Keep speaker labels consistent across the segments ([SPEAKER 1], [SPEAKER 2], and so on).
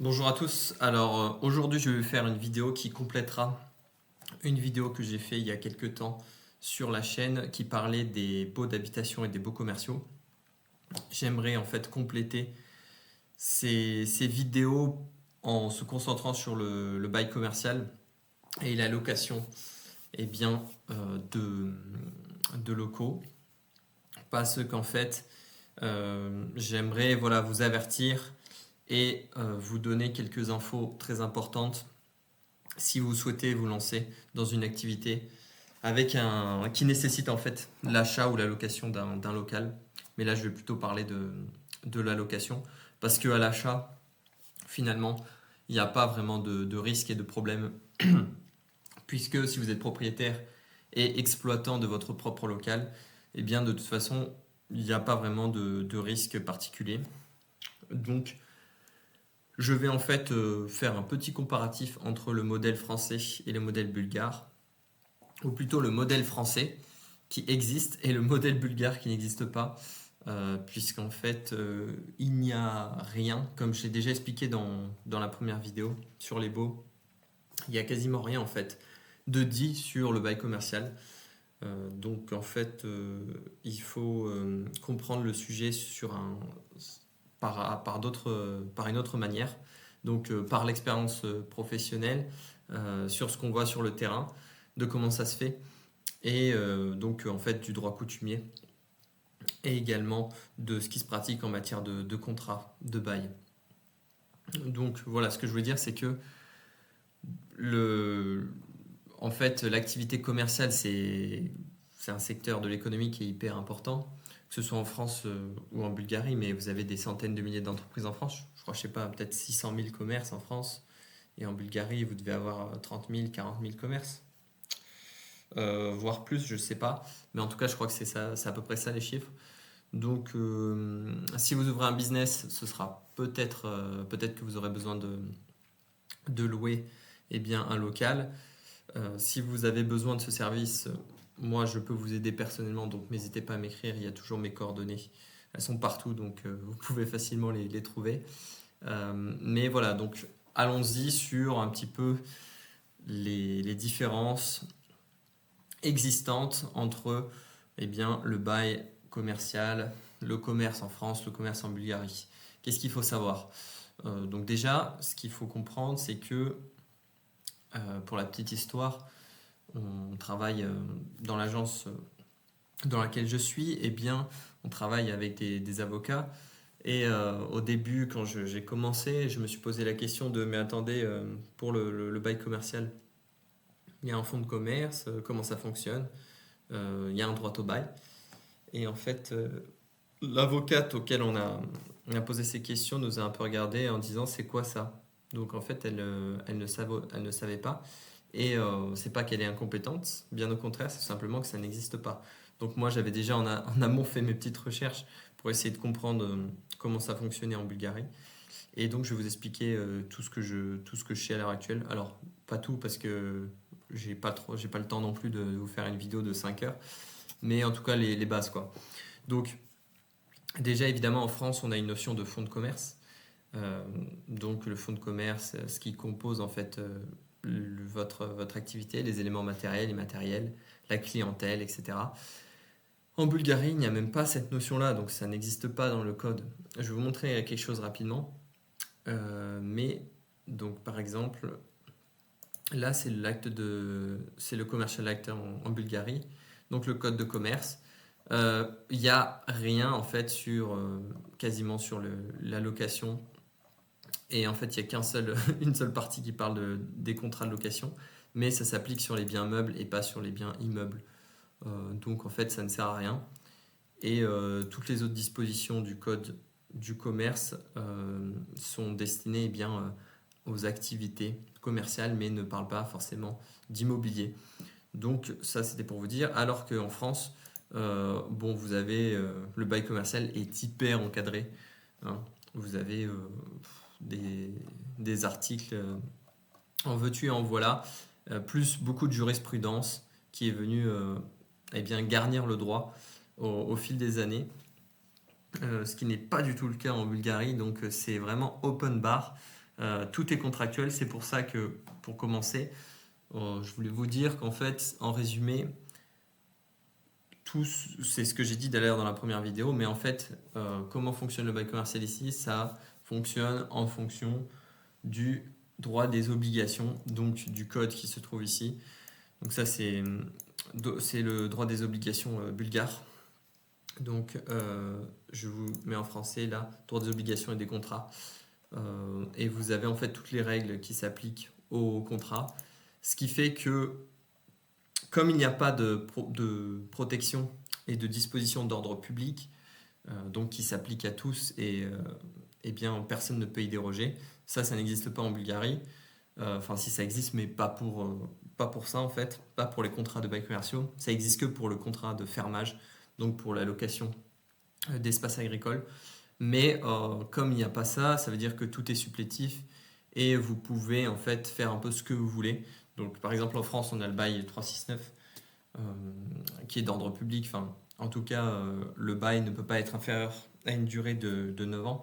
[SPEAKER 1] Bonjour à tous. Alors aujourd'hui je vais faire une vidéo qui complétera une vidéo que j'ai fait il y a quelques temps sur la chaîne qui parlait des baux d'habitation et des baux commerciaux. J'aimerais en fait compléter ces vidéos en se concentrant sur le bail commercial et la location eh bien, de locaux. Parce qu'en fait j'aimerais voilà, vous avertir et vous donner quelques infos très importantes si vous souhaitez vous lancer dans une activité qui nécessite en fait l'achat ou la location d'un local. Mais là, je vais plutôt parler de la location parce qu'à l'achat, finalement, il n'y a pas vraiment de risque et de problème puisque si vous êtes propriétaire et exploitant de votre propre local, eh bien de toute façon, il n'y a pas vraiment de risque particulier. Donc, je vais en fait faire un petit comparatif entre le modèle français et le modèle bulgare, ou plutôt le modèle français qui existe et le modèle bulgare qui n'existe pas, puisqu'en fait il n'y a rien, comme j'ai déjà expliqué dans la première vidéo sur les baux, il n'y a quasiment rien en fait de dit sur le bail commercial. Donc en fait il faut comprendre le sujet par une autre manière, donc par l'expérience professionnelle, sur ce qu'on voit sur le terrain, de comment ça se fait, et donc en fait du droit coutumier, et également de ce qui se pratique en matière de contrat, de bail. Donc voilà, ce que je veux dire, c'est que en fait, l'activité commerciale, c'est un secteur de l'économie qui est hyper important, que ce soit en France ou en Bulgarie, mais vous avez des centaines de milliers d'entreprises en France. Je crois, je sais pas, peut-être 600 000 commerces en France. Et en Bulgarie, vous devez avoir 30 000, 40 000 commerces. Voire plus, je sais pas. Mais en tout cas, je crois que c'est à peu près ça les chiffres. Donc, si vous ouvrez un business, ce sera peut-être que vous aurez besoin de louer bien, un local. Si vous avez besoin de ce service, moi je peux vous aider personnellement, donc n'hésitez pas à m'écrire, il y a toujours mes coordonnées. Elles sont partout, donc vous pouvez facilement les trouver. Mais voilà, donc allons-y sur un petit peu les différences existantes entre bien, le bail commercial, le commerce en France, le commerce en Bulgarie. Qu'est-ce qu'il faut savoir? Donc déjà, ce qu'il faut comprendre, c'est que, pour la petite histoire, on travaille dans l'agence dans laquelle je suis, eh bien, on travaille avec des avocats. Et au début, quand j'ai commencé, je me suis posé la question de, mais attendez, pour le bail commercial, il y a un fonds de commerce, comment ça fonctionne? Il y a un droit au bail. Et en fait, l'avocate auquel on a posé ces questions nous a un peu regardé en disant c'est quoi ça? Donc en fait, elle ne savait pas. Et c'est pas qu'elle est incompétente, bien au contraire, c'est simplement que ça n'existe pas. Donc moi, j'avais déjà en amont fait mes petites recherches pour essayer de comprendre comment ça fonctionnait en Bulgarie. Et donc je vais vous expliquer tout ce que je sais à l'heure actuelle. Alors, pas tout parce que j'ai pas le temps non plus de vous faire une vidéo de 5 heures, mais en tout cas les bases quoi. Donc déjà évidemment en France, on a une notion de fonds de commerce. Euh, donc le fonds de commerce, ce qui compose en fait votre activité, les éléments matériels, immatériels, la clientèle, etc. En Bulgarie, il n'y a même pas cette notion-là, donc ça n'existe pas dans le code. Je vais vous montrer quelque chose rapidement. Mais donc par exemple, là c'est le commercial act en Bulgarie, donc le code de commerce. Il n'y a rien en fait quasiment sur la location. Et en fait, il n'y a une seule partie qui parle des contrats de location, mais ça s'applique sur les biens meubles et pas sur les biens immeubles. Donc en fait, ça ne sert à rien. Et toutes les autres dispositions du code du commerce sont destinées aux activités commerciales, mais ne parlent pas forcément d'immobilier. Donc ça, c'était pour vous dire. Alors qu'en France, bon, vous avez le bail commercial est hyper encadré, hein. Vous avez des articles en veux-tu et en voilà, plus beaucoup de jurisprudence qui est venue garnir le droit au fil des années, ce qui n'est pas du tout le cas en Bulgarie, donc c'est vraiment open bar. Tout est contractuel. C'est pour ça que, pour commencer, je voulais vous dire qu'en fait, en résumé, c'est ce que j'ai dit d'ailleurs dans la première vidéo, mais en fait, comment fonctionne le bail commercial ici? Ça fonctionne en fonction du droit des obligations, donc du code qui se trouve ici. Donc ça, c'est le droit des obligations bulgare. Donc, je vous mets en français là, droit des obligations et des contrats. Et vous avez en fait toutes les règles qui s'appliquent au contrat. Ce qui fait que, comme il n'y a pas de protection et de disposition d'ordre public, donc qui s'applique à tous et eh bien personne ne peut y déroger. Ça n'existe pas en Bulgarie. Enfin, si ça existe, mais pas pour ça en fait, pas pour les contrats de bail commerciaux. Ça existe que pour le contrat de fermage, donc pour la location d'espaces agricoles. Mais comme il n'y a pas ça, ça veut dire que tout est supplétif et vous pouvez en fait faire un peu ce que vous voulez. Donc par exemple en France, on a le bail 369 qui est d'ordre public. Enfin, en tout cas, le bail ne peut pas être inférieur à une durée de 9 ans.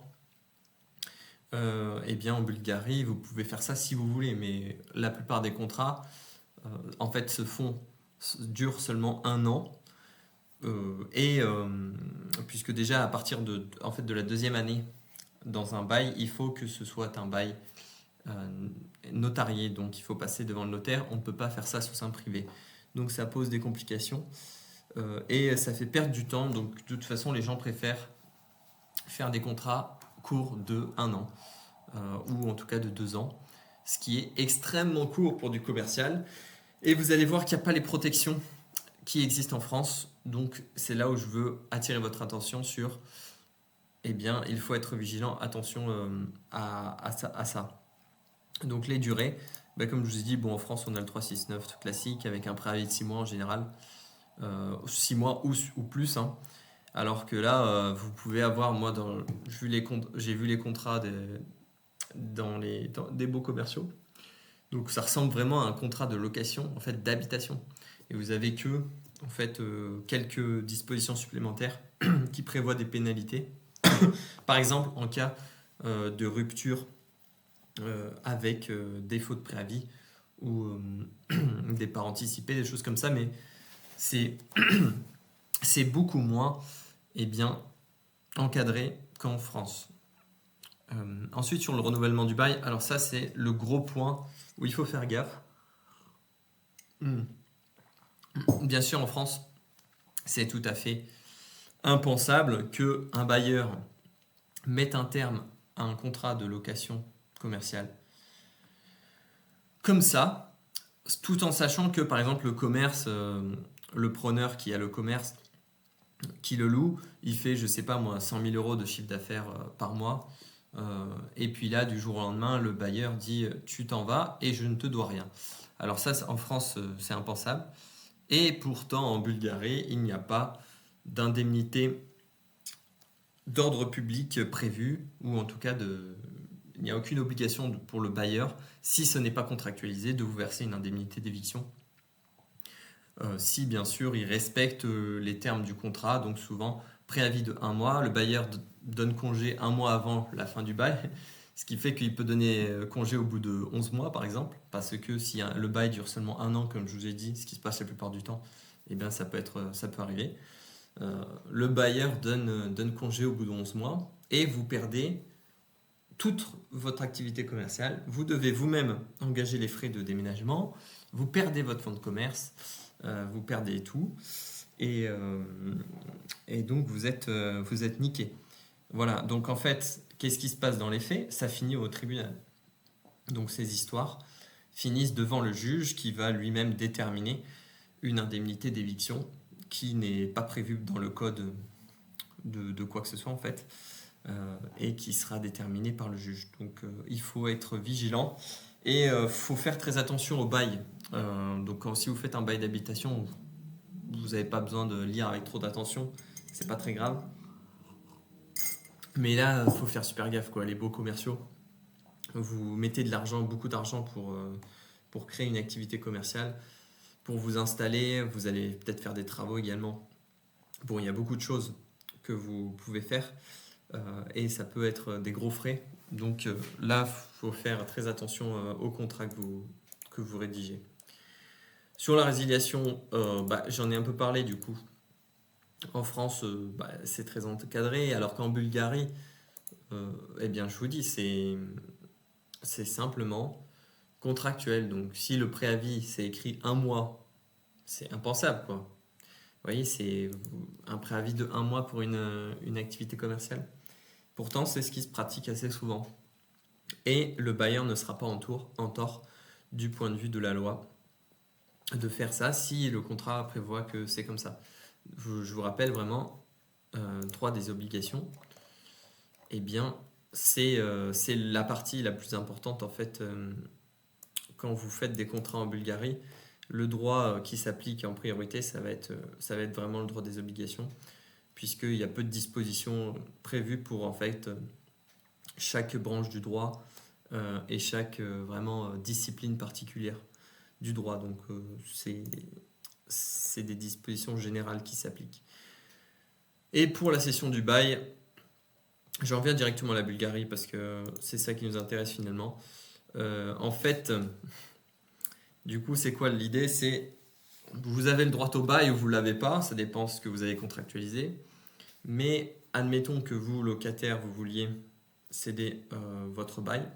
[SPEAKER 1] Eh bien en Bulgarie, vous pouvez faire ça si vous voulez, mais la plupart des contrats en fait durent seulement 1 an. Puisque déjà à partir en fait, de la deuxième année dans un bail, il faut que ce soit un bail notarié, donc il faut passer devant le notaire, on ne peut pas faire ça sous seing privé. Donc ça pose des complications et ça fait perdre du temps, donc de toute façon les gens préfèrent faire des contrats courts de 1 an ou en tout cas de 2 ans, ce qui est extrêmement court pour du commercial. Et vous allez voir qu'il n'y a pas les protections qui existent en France. Donc c'est là où je veux attirer votre attention sur, eh bien, il faut être vigilant, attention à ça. Donc les durées, comme je vous ai dit, bon, en France on a le 369 tout classique avec un préavis de 6 mois en général, 6 mois ou plus, hein. Alors que là, vous pouvez avoir, moi j'ai vu les contrats dans des baux commerciaux. Donc ça ressemble vraiment à un contrat de location, en fait, d'habitation. Et vous avez que en fait, quelques dispositions supplémentaires qui prévoient des pénalités. Par exemple, en cas de rupture avec défaut de préavis ou départ anticipé, des choses comme ça, mais c'est beaucoup moins bien, encadré qu'en France. Ensuite, sur le renouvellement du bail, alors ça, c'est le gros point où il faut faire gaffe. Bien sûr, en France, c'est tout à fait impensable qu'un bailleur mette un terme à un contrat de location commerciale comme ça, tout en sachant que, par exemple, le commerce, le preneur qui a le commerce, qui le loue, il fait, je sais pas moi, 100 000 euros de chiffre d'affaires par mois. Et puis là, du jour au lendemain, le bailleur dit « tu t'en vas et je ne te dois rien ». Alors ça, en France, c'est impensable. Et pourtant, en Bulgarie, il n'y a pas d'indemnité d'ordre public prévue, ou en tout cas, il n'y a aucune obligation pour le bailleur, si ce n'est pas contractualisé, de vous verser une indemnité d'éviction. Si, bien sûr, il respecte les termes du contrat, donc souvent, préavis de 1 mois, le bailleur donne congé 1 mois avant la fin du bail, ce qui fait qu'il peut donner congé au bout de 11 mois, par exemple, parce que si le bail dure seulement 1 an, comme je vous ai dit, ce qui se passe la plupart du temps, eh bien, ça peut arriver. Le bailleur donne congé au bout de 11 mois et vous perdez toute votre activité commerciale. Vous devez vous-même engager les frais de déménagement, vous perdez votre fonds de commerce, vous perdez tout et donc vous êtes niqué. Voilà, donc en fait, qu'est-ce qui se passe dans les faits? Ça finit au tribunal. Donc ces histoires finissent devant le juge qui va lui-même déterminer une indemnité d'éviction qui n'est pas prévue dans le code de quoi que ce soit en fait, et qui sera déterminée par le juge. Donc il faut être vigilant et faut faire très attention au bail. Donc si vous faites un bail d'habitation, vous n'avez pas besoin de lire avec trop d'attention, c'est pas très grave. Mais là, il faut faire super gaffe, quoi. Les baux commerciaux, vous mettez de l'argent, beaucoup d'argent pour créer une activité commerciale, pour vous installer, vous allez peut-être faire des travaux également. Bon, il y a beaucoup de choses que vous pouvez faire et ça peut être des gros frais. Donc là, il faut faire très attention au contrat que vous rédigez. Sur la résiliation, j'en ai un peu parlé du coup. En France, c'est très encadré, alors qu'en Bulgarie, eh bien, je vous dis, c'est simplement contractuel. Donc, si le préavis, c'est écrit 1 mois, c'est impensable, quoi. Vous voyez, c'est un préavis de 1 mois pour une activité commerciale. Pourtant, c'est ce qui se pratique assez souvent. Et le bailleur ne sera pas en tort du point de vue de la loi de faire ça si le contrat prévoit que c'est comme ça. Je vous rappelle vraiment 3 des obligations. Eh bien, c'est la partie la plus importante en fait quand vous faites des contrats en Bulgarie. Le droit qui s'applique en priorité, ça va être vraiment le droit des obligations, puisqu'il y a peu de dispositions prévues pour en fait chaque branche du droit et chaque vraiment discipline particulière du droit. Donc c'est des dispositions générales qui s'appliquent. Et pour la cession du bail, j'en reviens directement à la Bulgarie parce que c'est ça qui nous intéresse finalement. En fait, du coup, c'est quoi l'idée? C'est vous avez le droit au bail ou vous ne l'avez pas, ça dépend de ce que vous avez contractualisé. Mais admettons que vous, locataire, vous vouliez céder votre bail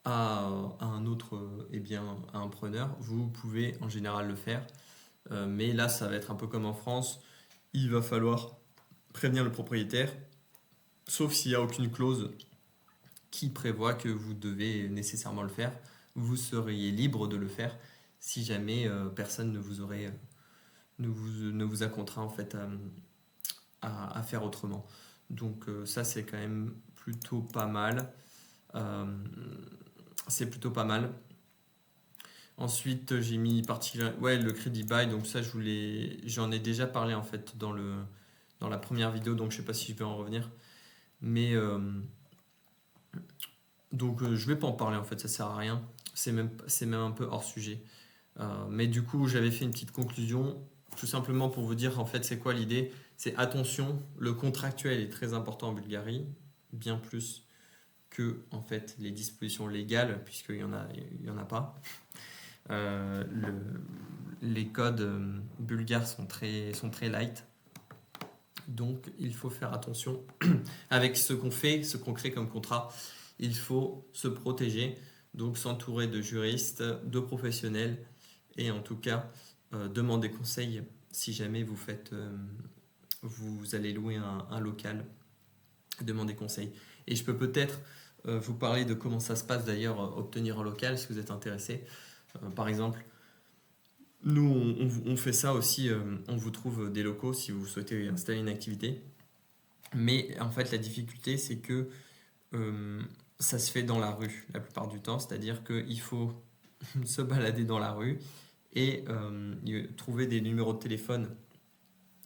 [SPEAKER 1] à un autre, à un preneur, vous pouvez en général le faire. Mais là, ça va être un peu comme en France. Il va falloir prévenir le propriétaire, sauf s'il n'y a aucune clause qui prévoit que vous devez nécessairement le faire. Vous seriez libre de le faire si jamais personne ne vous a contraint en fait à faire autrement. Donc ça c'est quand même plutôt pas mal. C'est plutôt pas mal. Ensuite j'ai mis le crédit bail. Donc ça j'en ai déjà parlé en fait dans la première vidéo. Donc je sais pas si je vais en revenir. Mais donc je vais pas en parler en fait, ça sert à rien. C'est même un peu hors sujet. Mais du coup, j'avais fait une petite conclusion, tout simplement pour vous dire en fait c'est quoi l'idée. C'est attention, le contractuel est très important en Bulgarie, bien plus que en fait les dispositions légales, puisqu'il y en a pas. Les codes bulgares sont très light. Donc il faut faire attention avec ce qu'on crée comme contrat. Il faut se protéger, donc s'entourer de juristes, de professionnels et en tout cas demander conseil si jamais vous allez louer un local, demandez conseil. Et je peux peut-être vous parler de comment ça se passe d'ailleurs obtenir un local si vous êtes intéressé. Par exemple, nous on fait ça aussi, on vous trouve des locaux si vous souhaitez installer une activité. Mais en fait la difficulté c'est que ça se fait dans la rue la plupart du temps, c'est-à-dire qu'il faut se balader dans la rue et trouver des numéros de téléphone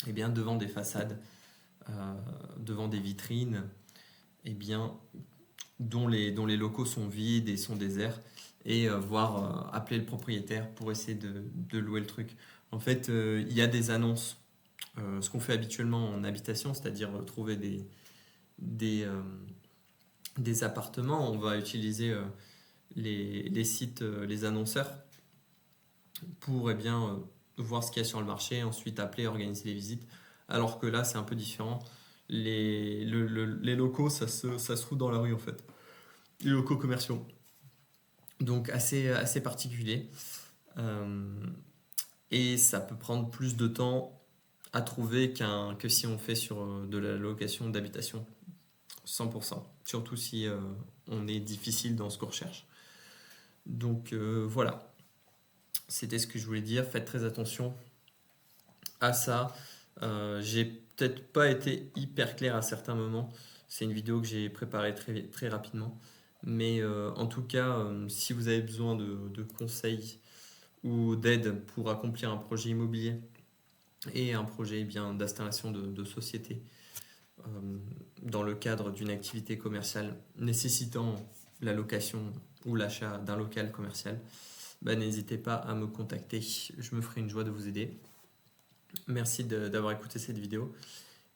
[SPEAKER 1] devant des façades, devant des vitrines, dont les locaux sont vides et sont déserts, et voire appeler le propriétaire pour essayer de louer le truc. En fait, il y a des annonces, ce qu'on fait habituellement en habitation, c'est-à-dire trouver des appartements. On va utiliser les sites, les annonceurs pour voir ce qu'il y a sur le marché, ensuite appeler, organiser les visites. Alors que là, c'est un peu différent. Les locaux, ça se trouve dans la rue en fait. Les locaux commerciaux. Donc assez particulier. Et ça peut prendre plus de temps à trouver que si on fait sur de la location d'habitation. 100%. Surtout si on est difficile dans ce qu'on recherche. Donc voilà. C'était ce que je voulais dire. Faites très attention à ça. J'ai peut-être pas été hyper clair à certains moments. C'est une vidéo que j'ai préparée très rapidement. Mais en tout cas, si vous avez besoin de conseils ou d'aide pour accomplir un projet immobilier et un projet d'installation de société dans le cadre d'une activité commerciale nécessitant la location ou l'achat d'un local commercial, n'hésitez pas à me contacter. Je me ferai une joie de vous aider. Merci d'avoir écouté cette vidéo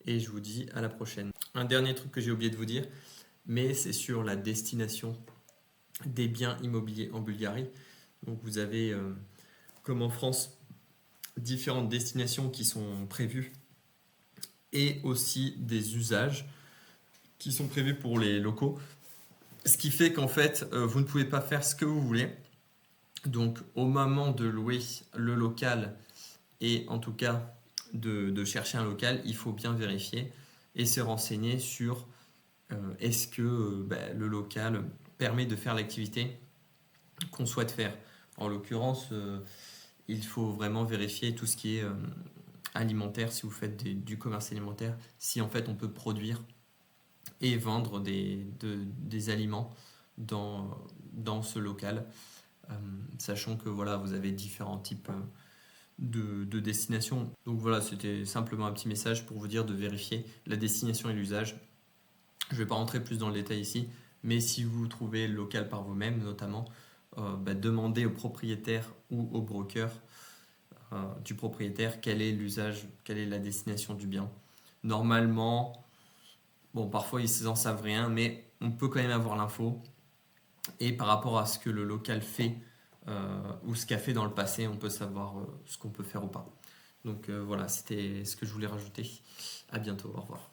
[SPEAKER 1] et je vous dis à la prochaine. Un dernier truc que j'ai oublié de vous dire, mais c'est sur la destination des biens immobiliers en Bulgarie. Donc vous avez, comme en France, différentes destinations qui sont prévues et aussi des usages qui sont prévus pour les locaux. Ce qui fait qu'en fait, vous ne pouvez pas faire ce que vous voulez. Donc au moment de louer le local et en tout cas de chercher un local, il faut bien vérifier et se renseigner sur est-ce que le local permet de faire l'activité qu'on souhaite faire. En l'occurrence, il faut vraiment vérifier tout ce qui est alimentaire, si vous faites du commerce alimentaire, si en fait on peut produire et vendre des aliments dans ce local, sachant que voilà, vous avez différents types de destinations. Donc voilà, c'était simplement un petit message pour vous dire de vérifier la destination et l'usage. Je ne vais pas rentrer plus dans le détail ici, mais si vous trouvez le local par vous-même, notamment, demandez au propriétaire ou au broker du propriétaire quel est l'usage, quelle est la destination du bien. Normalement, bon, parfois ils n'en savent rien, mais on peut quand même avoir l'info. Et par rapport à ce que le local fait ou ce qu'a fait dans le passé, on peut savoir ce qu'on peut faire ou pas. Donc voilà, c'était ce que je voulais rajouter. À bientôt, au revoir.